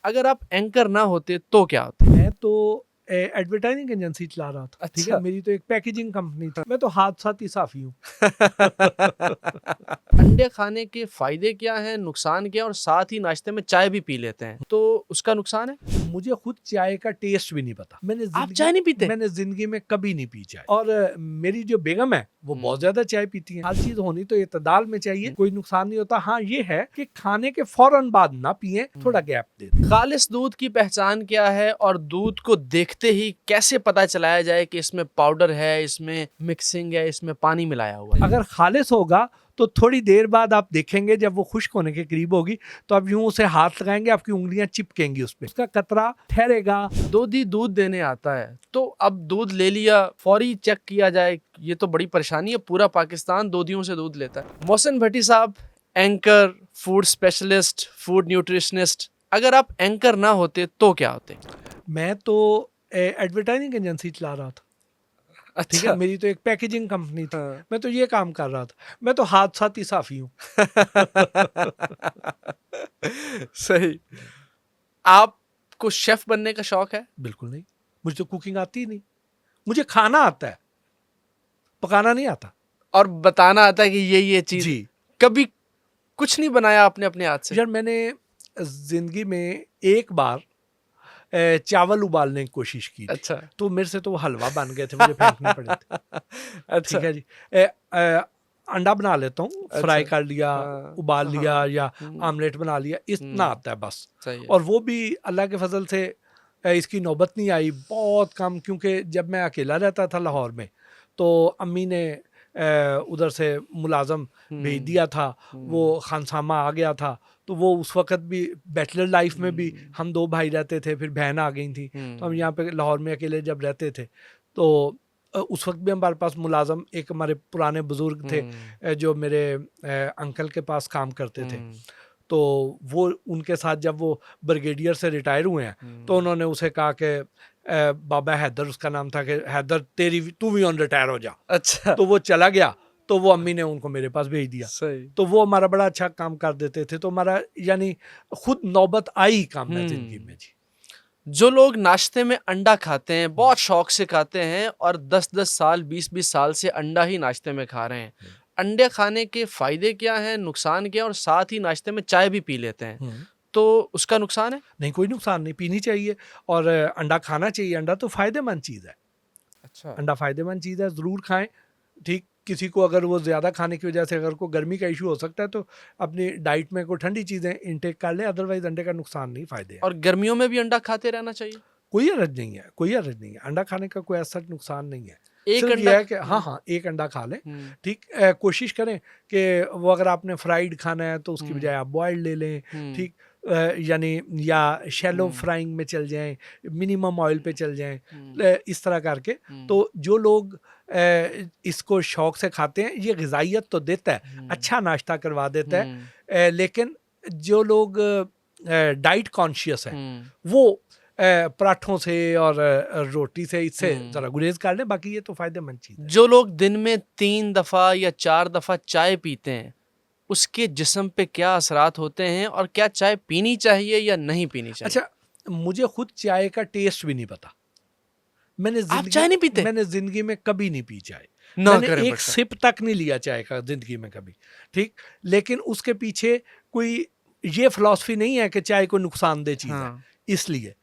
अगर आप एंकर ना होते तो क्या होते? मैं तो एडवर्टाइजिंग एजेंसी चला रहा था। ठीक है, अच्छा। मेरी तो एक पैकेजिंग कंपनी थी। मैं तो हाथ-साथ ही साफी हूँ। अंडे खाने के फायदे क्या हैं, नुकसान क्या है, और साथ ही नाश्ते में चाय भी पी लेते हैं तो उसका नुकसान है? मुझे खुद चाय का टेस्ट भी नहीं पता। आप चाय नहीं पीते? मैंने जिंदगी में कभी नहीं पी चाय। और मेरी जो बेगम है वो बहुत ज्यादा चाय पीती है। हर चीज होनी तो इतदाल में चाहिए, कोई नुकसान नहीं होता। हाँ ये है कि खाने के फौरन बाद ना पिए, थोड़ा गैप दे दें। खालिस दूध की पहचान क्या है और दूध को देखते ही कैसे पता चलाया जाए कि इसमें पाउडर है, इसमें मिक्सिंग है, इसमें पानी मिलाया हुआ है? अगर खालिस होगा तो थोड़ी देर बाद आप देखेंगे, जब वो खुश्क होने के करीब होगी तो आप यूं उसे हाथ लगाएंगे, आपकी उंगलियां चिपकेंगी उस पे, उसका कतरा ठहरेगा। दूधी दूध देने आता है तो अब दूध ले लिया, फौरी चेक किया जाए, ये तो बड़ी परेशानी है। पूरा पाकिस्तान दूधियों से दूध लेता है। मोहसिन भट्टी साहब, anchor, food specialist, food nutritionist, अगर आप एंकर ना होते तो क्या होते? मैं तो एडवर्टाइजिंग एजेंसी चला रहा था। ठीक है, अच्छा। मेरी तो एक पैकेजिंग कंपनी थी। हाँ। मैं तो ये काम कर रहा था। मैं तो हाथ-साथ ही साफी हूँ। सही। आपको शेफ बनने का शौक है? बिल्कुल नहीं, मुझे तो कुकिंग आती ही नहीं। मुझे खाना आता है, पकाना नहीं आता। और बताना आता है कि ये चीज? जी। कभी कुछ नहीं बनाया आपने अपने हाथ से? यार मैंने जिंदगी में एक बार चावल उबालने की कोशिश की थी। अच्छा। तो मेरे से तो वो हलवा बन गए थे, मुझे फेंकने पड़े थे। अच्छा। ठीक है जी। अंडा बना लेता हूँ, फ्राई अच्छा। कर लिया, हाँ, उबाल लिया हाँ, या आमलेट बना लिया, इतना आता है बस। सही है। और वो भी अल्लाह के फजल से इसकी नौबत नहीं आई, बहुत कम। क्योंकि जब मैं अकेला रहता था लाहौर में तो अम्मी ने उधर से मुलाजम भेज दिया था, वो खानसामा आ गया था। तो वो उस वक्त भी बैचलर लाइफ में भी हम दो भाई रहते थे, फिर बहन आ गई थी। तो हम यहाँ पे लाहौर में अकेले जब रहते थे तो उस वक्त भी हमारे पास मुलाजम एक हमारे पुराने बुजुर्ग थे जो मेरे अंकल के पास काम करते थे। तो वो उनके साथ जब वो ब्रिगेडियर से रिटायर हुए हैं तो उन्होंने उसे कहा कि बाबा हैदर उसका नाम था, कि हैदर तेरी तू भी ऑन रिटायर हो जा। अच्छा। तो वो चला गया, तो वो अम्मी ने उनको मेरे पास भेज दिया। सही। तो वो हमारा बड़ा अच्छा काम कर देते थे। तो हमारा यानी खुद नौबत आई काम है जिंदगी में जी। जो लोग नाश्ते में अंडा खाते हैं, बहुत शौक से खाते हैं और 10-10 साल, 20-20 साल से अंडा ही नाश्ते में खा रहे हैं, अंडे खाने के फायदे क्या हैं, नुकसान क्या है, और साथ ही नाश्ते में चाय भी पी लेते हैं तो उसका नुकसान है? नहीं, कोई नुकसान नहीं, पीनी चाहिए और अंडा खाना चाहिए। अंडा तो फायदेमंद चीज़ है। अच्छा। अंडा फायदेमंद चीज़ है, ज़रूर खाएं। ठीक, किसी को अगर वो ज़्यादा खाने की वजह से अगर को गर्मी का इशू हो सकता है तो अपनी डाइट में कोई ठंडी चीज़ें इंटेक कर ले, अदरवाइज अंडे का नुकसान नहीं, फायदे हैं। और गर्मियों में भी अंडा खाते रहना चाहिए? कोई हर्ज नहीं है, कोई हर्ज नहीं है। अंडा खाने का कोई ऐसा नुकसान नहीं है। एक सिर्फ अंडा ये है कि हाँ, एक अंडा खा लें। ठीक, कोशिश करें कि वो अगर आपने फ्राइड खाना है तो उसकी बजाय आप बॉइल्ड ले लें। ठीक, यानी या शैलो फ्राइंग में चल जाएं, मिनिमम ऑयल पे चल जाएं, इस तरह करके। तो जो लोग इसको शौक से खाते हैं, ये ग़िज़ाइयत तो देता है, अच्छा नाश्ता करवा देता है। लेकिन जो लोग डाइट कॉन्शियस हैं वो पराठों से और रोटी से इससे ज़रा गुरेज कर लें, बाकी ये तो फ़ायदेमंद चीज़ है। जो लोग दिन में 3 दफ़ा या 4 दफ़ा चाय पीते हैं उसके जिस्म पे क्या असरात होते हैं, और क्या चाय पीनी चाहिए या नहीं पीनी चाहिए? अच्छा, मुझे खुद चाय का टेस्ट भी नहीं पता। आप चाय नहीं पीते? मैंने जिंदगी में कभी नहीं पी चाय। ना मैंने करें एक बेटा। सिप तक नहीं लिया चाय का जिंदगी में कभी। ठीक, लेकिन उसके पीछे कोई ये फिलॉसफी नहीं है कि चाय को नुकसानदेह चीज़ है। इसलिए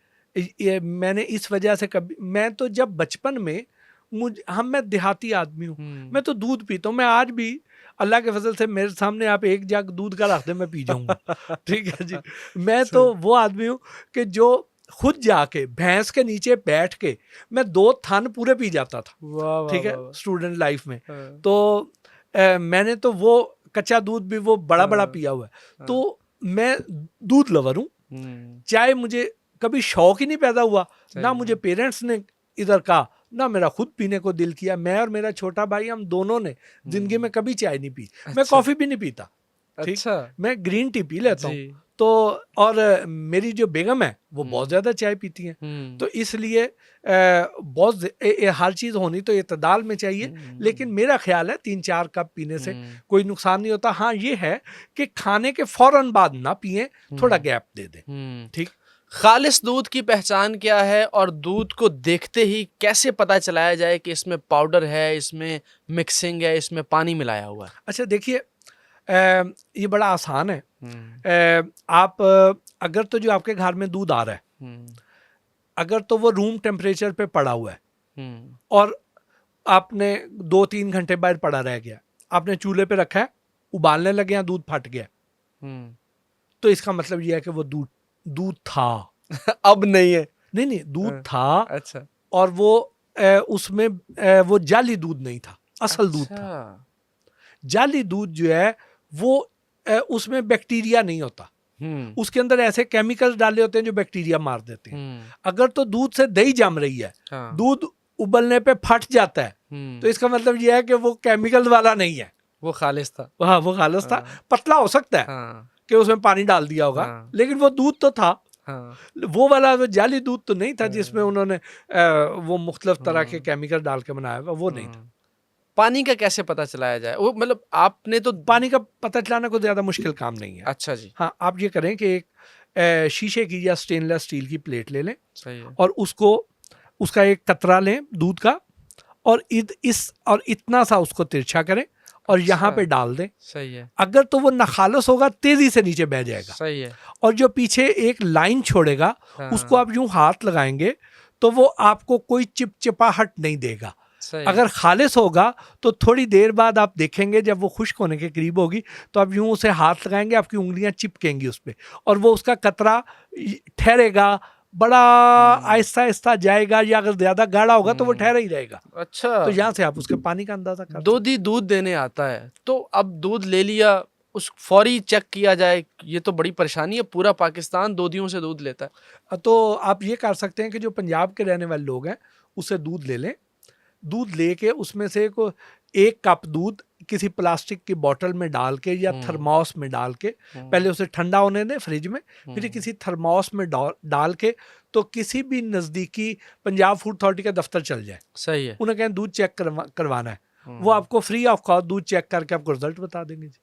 ये मैंने इस वजह से कभी, मैं तो जब बचपन में मैं देहाती आदमी हूँ, मैं तो दूध पीता हूँ। मैं आज भी अल्लाह के फजल से मेरे सामने आप एक जग दूध का रख दे, मैं पी जाऊंगा। ठीक है जी। मैं तो वो आदमी हूँ कि जो खुद जाके भैंस के नीचे बैठ के मैं 2 थन पूरे पी जाता था। वाह, ठीक है, वाह। स्टूडेंट लाइफ में। तो मैंने तो वो कच्चा दूध भी वो बड़ा बड़ा पिया हुआ है। तो मैं दूध लवर हूँ। चाय मुझे कभी शौक ही नहीं पैदा हुआ, ना मुझे पेरेंट्स ने इधर कहा, ना मेरा खुद पीने को दिल किया। मैं और मेरा छोटा भाई, हम दोनों ने जिंदगी में कभी चाय नहीं पी। मैं कॉफी भी नहीं पीता। ठीक, मैं ग्रीन टी पी लेता हूँ। तो और मेरी जो बेगम है वो बहुत ज्यादा चाय पीती हैं। तो इसलिए हर चीज होनी तो इतदाल में चाहिए। लेकिन मेरा ख्याल है 3-4 कप पीने से कोई नुकसान नहीं होता। हाँ ये है कि खाने के फौरन बाद ना पिए, थोड़ा गैप दे दें। ठीक। खालिस दूध की पहचान क्या है और दूध को देखते ही कैसे पता चलाया जाए कि इसमें पाउडर है, इसमें मिक्सिंग है, इसमें पानी मिलाया हुआ है? अच्छा देखिए, ये बड़ा आसान है। हम्म, आप अगर तो जो आपके घर में दूध आ रहा है, हम्म, अगर तो वो रूम टेम्परेचर पे पड़ा हुआ है हम्म, और आपने 2-3 घंटे बाहर पड़ा रह गया, आपने चूल्हे पे रखा है, उबालने लगे हैं, दूध फट गया, हम्म। तो इसका मतलब ये है कि वो दूध दूध था। अब नहीं है। नहीं नहीं, दूध हाँ, था, अच्छा, और वो उसमें वो जाली दूध नहीं था, असल दूध था। अच्छा। जाली दूध जो है वो उसमें बैक्टीरिया नहीं होता, हम्म, उसके अंदर ऐसे केमिकल्स डाले होते हैं जो बैक्टीरिया मार देते हैं। हम्म, अगर तो दूध से दही जम रही है, हाँ, दूध उबलने पे फट जाता है, तो इसका मतलब यह है कि वो केमिकल वाला नहीं है, वो खालिस था। वहाँ वो खालिस था। हाँ, पतला हो सकता है हाँ, कि उसमें पानी डाल दिया होगा, हाँ, लेकिन वो दूध तो था। हाँ, वो वाला वो जाली दूध तो नहीं था जिसमें हाँ, उन्होंने वो मुख्तलिफ तरह के हम्म, केमिकल डाल के बनाया हुआ, वो नहीं था। हम्म। पानी का कैसे पता चलाया जाए? वो मतलब आपने तो पानी का पता चलाना कोई ज़्यादा मुश्किल काम नहीं है। अच्छा जी, हाँ, आप ये करें कि एक शीशे की या स्टेनलेस स्टील की प्लेट ले लें सही है। और उसको उसका एक कतरा लें दूध का, और और इतना सा उसको तिरछा करें और यहाँ अच्छा, पे डाल दें। सही है, अगर तो वो नखालस होगा, तेजी से नीचे बह जाएगा, सही है। और जो पीछे एक लाइन छोड़ेगा उसको हाँ, आप यूं हाथ लगाएंगे तो वो आपको कोई चिपचिपाहट नहीं देगा। सही है। अगर खालिस होगा तो थोड़ी देर बाद आप देखेंगे, जब वो खुश्क होने के करीब होगी तो आप यूं उसे हाथ लगाएंगे, आपकी उंगलियां चिपकेंगी उस पे, और वो उसका कतरा ठहरेगा, बड़ा आहिस्ता आहिस्ता जाएगा, या अगर ज्यादा गाढ़ा होगा तो वो ठहरा ही रहेगा। तो अच्छा, यहाँ से आप उसके पानी का अंदाजा कर सकते दूधी दूध देने आता है तो अब दूध ले लिया, उस फौरी चेक किया जाए, ये तो बड़ी परेशानी है। पूरा पाकिस्तान दूधियों से दूध लेता है। हैं। तो आप ये कर सकते हैं कि जो पंजाब के रहने वाले लोग हैं उससे दूध ले लें। दूध लेके उसमें से को 1 कप दूध किसी प्लास्टिक की बोतल में डाल के या थर्मोस में डाल के, पहले उसे ठंडा होने दें फ्रिज में, फिर किसी थर्मोस में डाल के, तो किसी भी नज़दीकी पंजाब फूड अथॉरिटी का दफ्तर चल जाए, सही है। उन्हें कहें दूध चेक करवाना है, वो आपको फ्री ऑफ कॉस्ट दूध चेक करके आपको रिजल्ट बता देंगे जी।